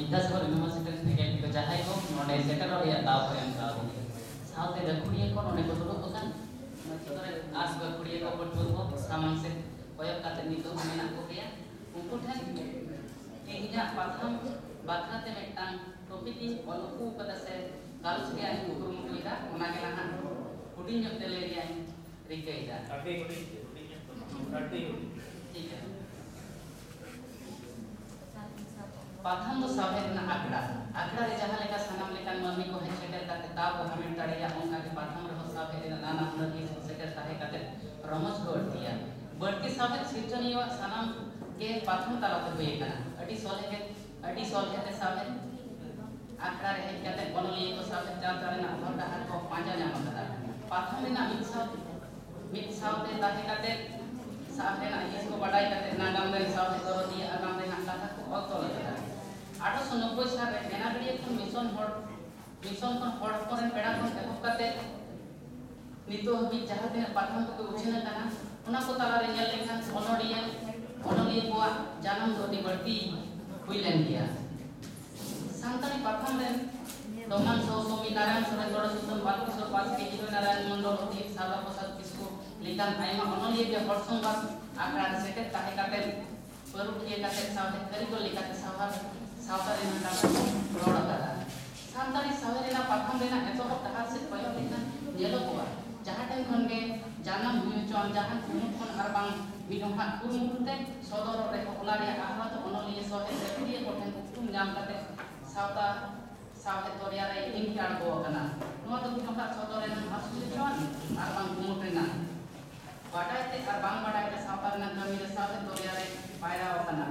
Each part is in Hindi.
विद्यासागर यूनिवर्सिटी के को जहां को नोडे सेटर या दाव को एम का साउथ गखुड़िया को नोडे को दुड़ुब बकान तोरे आस गखुड़िया को पटुर को सामान से कोयक काते नितो मेना को गया उनको ठन इहिया पाथम बाखराते मेटांग टॉपिक इन ऑलकू पदा से गालुस के आई उकुरुम लिदा ओना के लहान हुडिन जब तेले गया रिकेदा अभी हुडिन ठीक है पाथम तो सावेर ना आकड़ा रे जहां लेका सनम लेकान मम्मी को है सेटर काते ताव को हमें तड़िया उनका के पाथम रहो सावेर ना नाना हुनर की सेटर ताहे काते रमज को दिया बढ़ती सावेर सिरजनियो सनम के पाथम तालाते हुए कना अडी सोले के सावेर आकड़ा रे काते बनली को सावेर जातारे ना हर डहार को पांजा जाम कदा पाथम रे ना मित सावते ताहे काते सावेर ना इसको बड़ाई काते नागाम रे सावेर करो दिया आगाम रे ना कथा को ऑक्टो लगा 1890 साल रे मेनागड़िया खन मिशन खन हड़ कोरेन पेड़ा खन एहब काते नितो हबी जहां तिना पाठम को उछेना काना उना को ताला रे नेल लेखान ओनोडिया को जानम दोती बढ़ती हुई लेन गया सांताली पाठम रे दोमान सोमी नारायण सोरेन गड़ सुतम बालकिशोर पास के हिरो नारायण मंडल होती साला प्रसाद किसको लिखान आइमा ओनोलिया के हरसंग बात आकड़ा सेटे ताहे काते परुखिया काते सावते करिको लिखाते सावतारी ना रोड करा सांताली सावेरेना पाठम रेना एतो तहार से पयो लेखा नेलो कोआ जहां टाइम खन के जानम हुई चोन जहां कुनु खन अरबांग मिनोहा कुरुमुते सदर रे ओला रे आहला तो ओनलिए सोहे सेक्रिए कोठन कुम नाम काते सावते तोरिया रे इंकी आड़गो कना नो तो मिनोहा सदर रे हासुल चोन अरबांग कुमुटेना बाडायते अरबांग बाडायते सावतार ना कमी रे सावते तोरिया रे पायरा कना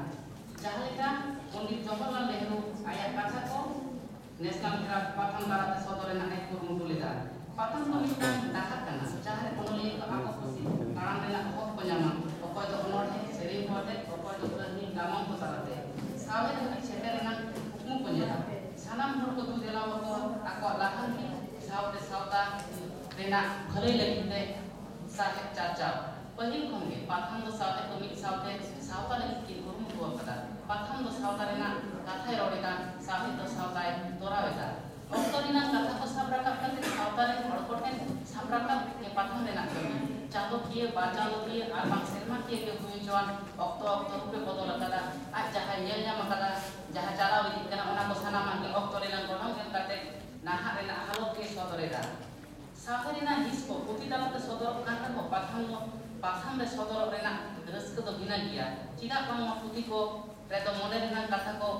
जहां लेका पंडित जवाहरलाल नेहरू आया कथा को नेशनल क्राफ्ट पाथम दाराते सदर ना आई कुरुमुटु लेदा पाथम को मिटान डाका कना जहां ओनली को आको खुशी ताराम रेना हक को जामा अकय तो ओनोडे सेरिंग होते अकय तो प्रनी गामम को ताराते सावे धनी सेटेरेना हुकुम को जेला सानाम हर को तु देला को आको लाहन की सावते सावता रेना भले लगिते साहे चाचा पहिल खंगे पाथम दो सावते को मिट सावते सावता लगी की कुरुमुटु अकदा पाथम दो सावता रेना कथा रोडेका साहे दो सावताय तोरावेदा ऑक्टोरिना कथा को साबराका करते सावता रे हड़कोटेन साबराका के पाथम रेना कमी चालो किए बाचालो किए आर बांग सेरमा किए के हुई जवान ऑक्टो रुपे बदल कदा आज जहां येल जाम कदा जहां चालाव इदि कना ओना को सानामा के ऑक्टोरिना गठन के करते नाहा रेना हालो के सदरेदा सावरेना हिस को पुति दालते सदर काना को पाथम रे सदर रेना रस्क तो बिना गया चिदा बांग पुति को रे तो मोने रेना कथा को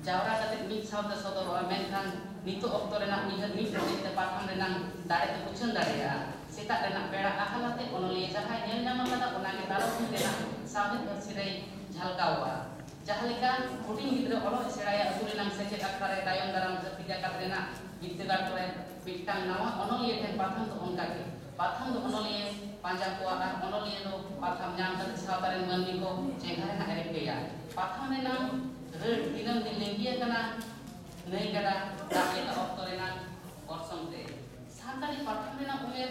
जावरा कते मिट सावते सदर मेनखान नितो ऑक्टो रेना उइहर मिट रोते पाथम रेना दाड़े तो पुछन दाड़ेया सेता रेना पेड़ा आहालाते ओनलिए जहां नेल नाम कदा ओना के दालो रेना सावते सिरै झलकावा जहां लेका हुटिंग गिद्र ओलो सेराया अतुलेनां सेचे अखरे तायम दाराम जतिजा कातरेना बिद्यागार करे मिटांग नावा ओनलिए ठेन पाथम तो ओनका के पाथम तो ओनलिए पांजा को आर ओनलिए तो पाथम नाम कते सावतारे मननी को चेंघारे ना एरे पेया पाथम रेना रेड दिनम दिन लेंगिया कना नहीं कदा ताके ऑक्टो रेना वर्षमते सांताली पाथम रेना उमेर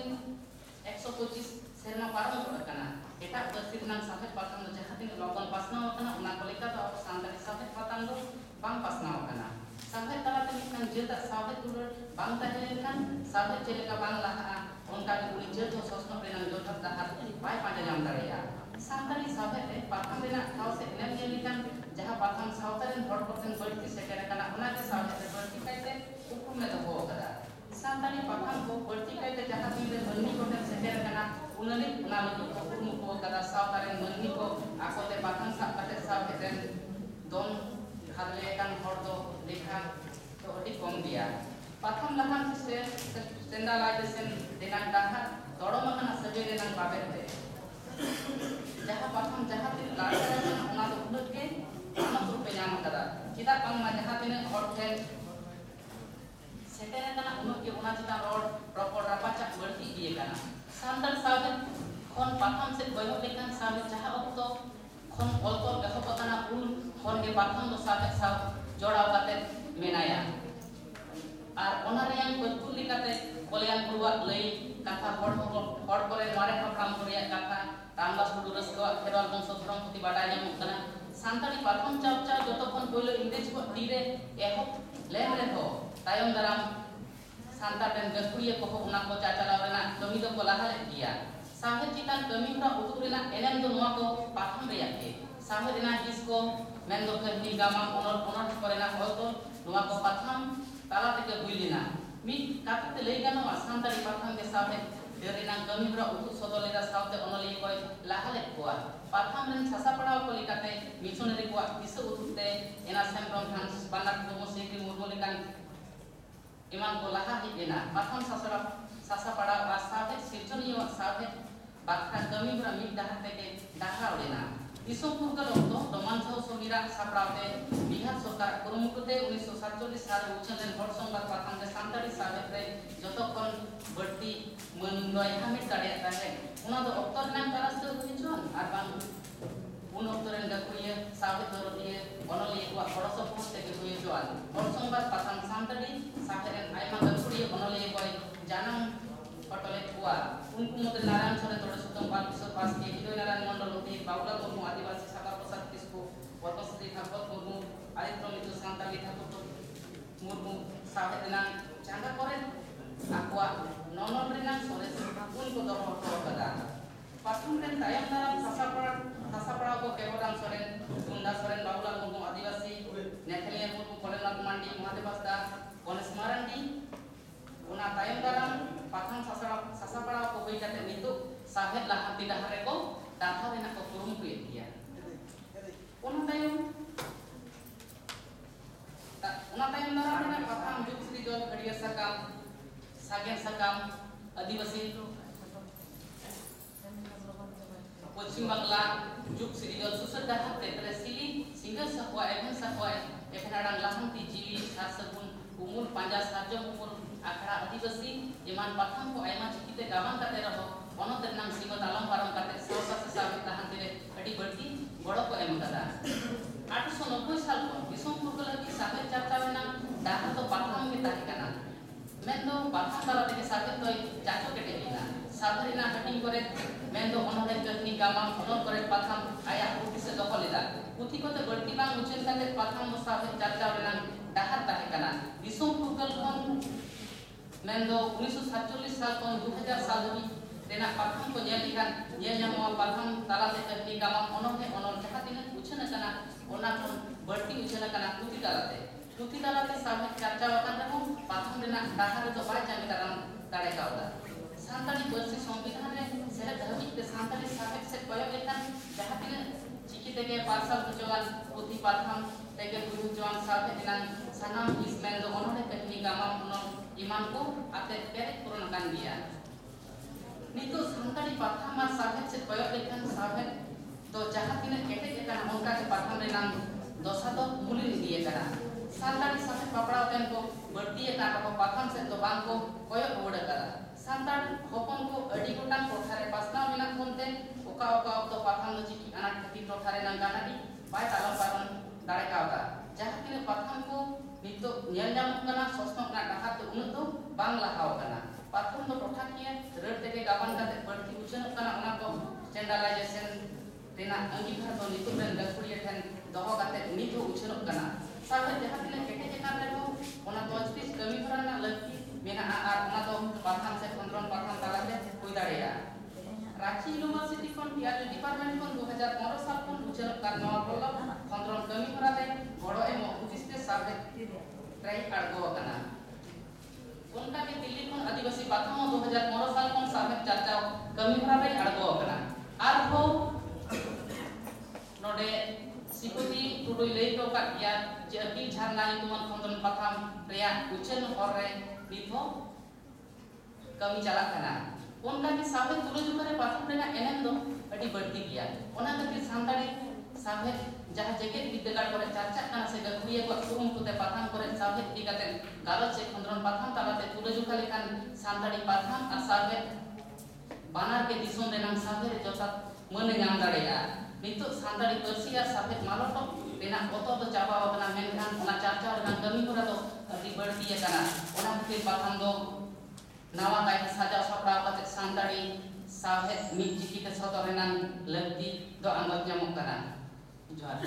125 सेरमा पारम कना एटा बस्तिर नाम साफे पाथम जहां दिन लोगन पासना होतना उना को लेका तो सांताली साफे पाथम दो बांग पासना होतना साफे तलाते मिटन जेता साफे तुर बांग ताहेलेन साफे चलेका बांग लहा उनका के उनी जेतो ससनो रेना जोथा दहार पाय पांजा जाम दाड़ेया सांताली साफे रे पाथम रेना खाव से नेल गेलिकन जहां पाथम सावतारेन हड़ परसेंट बढ़ती सेकेर कना उना के साफे रे बढ़ती काइते हुकुम में तो हो कदा सांताली पाथम को बढ़ती काइते जहां दिन रे मननी को सेकेर कना उनने उना लगी हुकुम को कदा सावतारेन मननी को आकोते पाथम सा कते साफे रे दोन खादले कान हड़ दो देखा तो अति कम दिया पाथम लहान से स्टैंडर्डाइजेशन देना डाहा तोड़ो मखना सजे देना बाबेते जहां पाथम जहां दिन लाड़ा उना दो उडत के अनक रुपे नाम कदा चिदा बांगमा जहां दिन हड़ थे सेटेरे कना उनो के उना चिता रोड प्रॉपर रापाचा बढ़ती दिए कना सांदर सावे खन पाथम से बयो लेखन सावे जहां अक्तो खन अलतो एहब कना उन खन के पाथम दो सावे साव जोड़ाव काते मेनाया आर ओना रेयां बतु लिकाते कोलियान पुरवा लई कथा हड़ करे मारे हपराम कोरिया कथा रामदास टुडू रस्को खेरवाल वंश धर्म पुति बाडाय जाम कना सानताड़ी पाठम चर्चा जतखन पहले इंग्रेज को तीरे एहब लेन रेहो तायम दाराम सानताड़ रेन गखुड़िया को उना को चाचालाव रेना कमी दो को लाहा ले किया साहेब चितान कमी हरा उतु रेना एनेम दो नुआ को पाठम रेया के साहेब रेना हिस को मेन दो कहनी गामा ओनर करेना होतो नुआ को पाठम ताला तक हुइलिना मी काते ले गानो सानताड़ी पाठम के साहेब देरेना कमी हरा उतु सदलेदा सावते ओनली कोय लाहा ले कोआ पाठम रेन छासा पड़ाव को लिकाते मिशनरी को दिस उतुते एना सेमरम हांस बानाक दोमो सेक्री मुरमो लेकान इमान को लाहा हिना पाठम सासा पड़ा साथे सिरजनियो साथे बाखा कमी हरा मिट दाहाते के दाहा ओलेना दिसोम पुरगल ओतो दमानसाव समीरा सापड़ावते बिहार सरकार कुरुमुटुते 1947 साल उछलेन हर संबाद पाठम के सानताड़ी साहेब रे जतखन बर्ती मनदय हामिट दाड़िया ताहे उना दो अक्तर नाम तारास्ते हुइचन आर बांग उन अक्तरेन गखुइया साहेब दरदिए अनलिए को खड़स पोस्ते के हुइचन हर संबाद पाठम सानताड़ी साहेबरेन आइमा गखुइया अनलिए कोय जानम पटले कुआ उनको मते नारायण सोरेन तोड़े सुतम पाल किशोर पास के हिरोइन नारायण मंडल होती बाबूलाल मुर्मू आदिवासी सागर प्रसाद किसको पद्मश्री ठाकुर मुर्मू आदित्य मित्र सानताली ठाकुर मुर्मू साहेब रेना चांगा करे आकुआ ननल रेना सोरेस उनको दो हटो कदा पाठम रेन तायम दाराम सासापड़ा को केवराम सोरेन कुंडा सोरेन बाबूलाल मुर्मू आदिवासी नेथलिया मुर्मू कलेनाथ मांडी महादेव हंसदा गणेश मारांडी उना तायम दाराम पाठम सासापड़ा को होई काते नितु साहेब लाहाती डाहारे को दाथा रेना को कुरुमुटु एतिया उना तायम दाराम रेना पाठम जुग श्री जल खड़िया सकाम सागे सकाम आदिवासी पश्चिम बांग्ला जुग श्री जल सुसर दाहाते तरेसिली सिंगल सकवा एफेनाडांग लाहांती जीवी सासगुन उमुल पांजा साजो उमुल आखड़ा आदिवासी इमान पाठम को आयमा चिकिते गावान काते रहो ओनोते नाम सीमा तालम पारम काते सोसा से साबित ताहांते रे अडी बड़ती गड़ो को एम कदा 890 साल को दिसोम पुरगल की साबित चर्चावेना दाहा तो पाठम के ताही कना मेंदो पाठम ताला के साबित तो चाचो के टेलिना साबरिना हटिंग करे मेंदो ओनोरे कतनी गामाम ओनोर करे पाठम आया पुथि से दखलेदा पुथि कोते बड़ती बांग उचन काते पाठम साबित चर्चावेना दाहा ताही कना दिसोम पुरगल खन मेंदो 1947 साल खन 2000 साल धरि रेना पाठम को नेल लिखान नेल ᱧᱟᱢᱚᱜᱼᱟ पाठम तालाते कहनी गामाम ओनोहे ओनोर जहां तिनाक उछन कना ओना खन बर्ती उछन कना पुथि तालाते सामने चर्चा वकान रहो पाठम रेना दाहार तो बाय जाने दाराम दाड़े कावदा सानताड़ी पार्सी संविधान रे सेले धर्मिक ते सानताड़ी साहेब से कोयक लेखान जहां तिना चिकी तेगे पार्सल जवान पुथि पाठम तेगे गुरु जवान साहेब दिनान सनाम इसमें दो ओनोरे कहनी गामाम ओनोर इमान को आते पेरे पूर्ण kan dia नितो सानताड़ी पाठम मा साहेब से कोयक लेखान साहेब तो जहां तिना केटे एकana onka के पाठम रेनान दोसा तो मुली दिए करा सानताड़ी साहेब पापड़ा तेन को बर्ती एकana को पाठम से तो बांग को कोयक ओड़ करा सानताड़ होपन को अडी गोटान टोठारे पासना मिना कोनते ओका तो पाठम नो चिकी अनाट खती टोठारे नंगानाडी बाय तालम पारन दाड़े कावदा जहां तिना पाठम को नितो नेल ᱧᱟᱢᱚᱜ ᱠᱟᱱᱟ ᱥᱚᱥᱱᱚᱜ ᱨᱮᱱᱟᱜ ᱰᱟᱦᱟᱨ ᱫᱚ ᱩᱱᱟᱹᱜ ᱫᱚ ᱵᱟᱝ ᱞᱟᱦᱟᱣ ᱠᱟᱱᱟ ᱯᱟᱛᱷᱚᱢ ᱫᱚ ᱴᱚᱴᱷᱟᱠᱤᱭᱟᱹ ᱨᱟᱹᱲ ᱛᱮᱜᱮ ᱜᱟᱵᱟᱱ ᱠᱟᱛᱮ ᱵᱟᱹᱲᱛᱤ ᱩᱪᱷᱟᱹᱱᱚᱜ ᱠᱟᱱᱟ ᱚᱱᱟ ᱠᱚ ᱥᱴᱮᱱᱰᱟᱨᱰᱟᱭᱡᱮᱥᱚᱱ ᱨᱮᱱᱟᱜ ᱟᱸᱜᱤᱵᱷᱟᱨ ᱫᱚ ᱱᱤᱛᱚᱜ ᱨᱮᱱ ᱜᱟᱹᱠᱷᱩᱲᱤᱭᱟᱹ ᱴᱷᱮᱱ ᱫᱚᱦᱚ ᱠᱟᱛᱮ ᱱᱤᱛ ᱦᱚᱸ ᱩᱪᱷᱟᱹᱱᱚᱜ ᱠᱟᱱᱟ ᱥᱟᱶᱛᱮ ᱡᱟᱦᱟᱸ ᱛᱤᱱᱟᱹᱜ ᱠᱮᱴᱮᱡ ᱟᱠᱟᱱ ᱨᱮᱦᱚᱸ ᱚᱱᱟ ᱛᱚᱡᱽᱵᱤᱡ ᱠᱟᱹᱢᱤ ᱦᱚᱨᱟ ᱨᱮᱱᱟᱜ ᱞᱟᱹᱠᱛᱤ ᱢᱮᱱᱟᱜᱼᱟ ᱟᱨ ᱚᱱᱟ ᱫᱚ ᱯᱟᱛᱷᱟᱢ ᱥᱮ ᱠᱷᱚᱸᱫᱽᱨᱚᱱ ᱯᱟᱛᱷᱟᱢ ᱛᱟᱞᱟᱛᱮ ᱦᱩᱭ ᱫᱟᱲᱮᱭᱟᱜᱼᱟ रांची यूनिवर्सिटी खन टीआरजी डिपार्टमेंट खन 2015 साल खन उछाल कार नवा बोला खंद्रन कमी करा दे बड़ो एम उचित साबे ट्राई आड़गो कना उनका के दिल्ली खन आदिवासी पाठम 2015 साल खन साबे चर्चा कमी करा दे आड़गो कना आर हो नोडे सिकुति टुडुई लई तो का या जे अकी झारना तुमन खंद्रन पाठम रेया उछल और रे निथो कमी चला कना उनका की साबे तुलजुकरे पाठम रेना एनएम दो अडी बढ़ती गया ओना खातिर सानताड़ी साबे जहां जगह विद्यागार करे चर्चा कना से गखुरिया को कुरुम कुते पाठम करे साबे दिगाते गालच से खंद्रन पाठम तालाते तुलजुका लेखान सानताड़ी पाठम और साबे बानार के दिसोम रेना साबे जोता मन नाम दाड़ेया नितो सानताड़ी पार्सी और साबे मालोटो रेना ओतो तो चाबा वकना मेनखान ओना चर्चा रेना कमी करा तो अडी बढ़ती कना ओना खातिर पाठम दो नावा काय साजा सपड़ा कते सानताड़ी साहेब मिट चिकी ते सतो रेनान लगती दो अंगत ᱧᱟᱢᱚᱜ ᱠᱟᱱᱟ जोहार।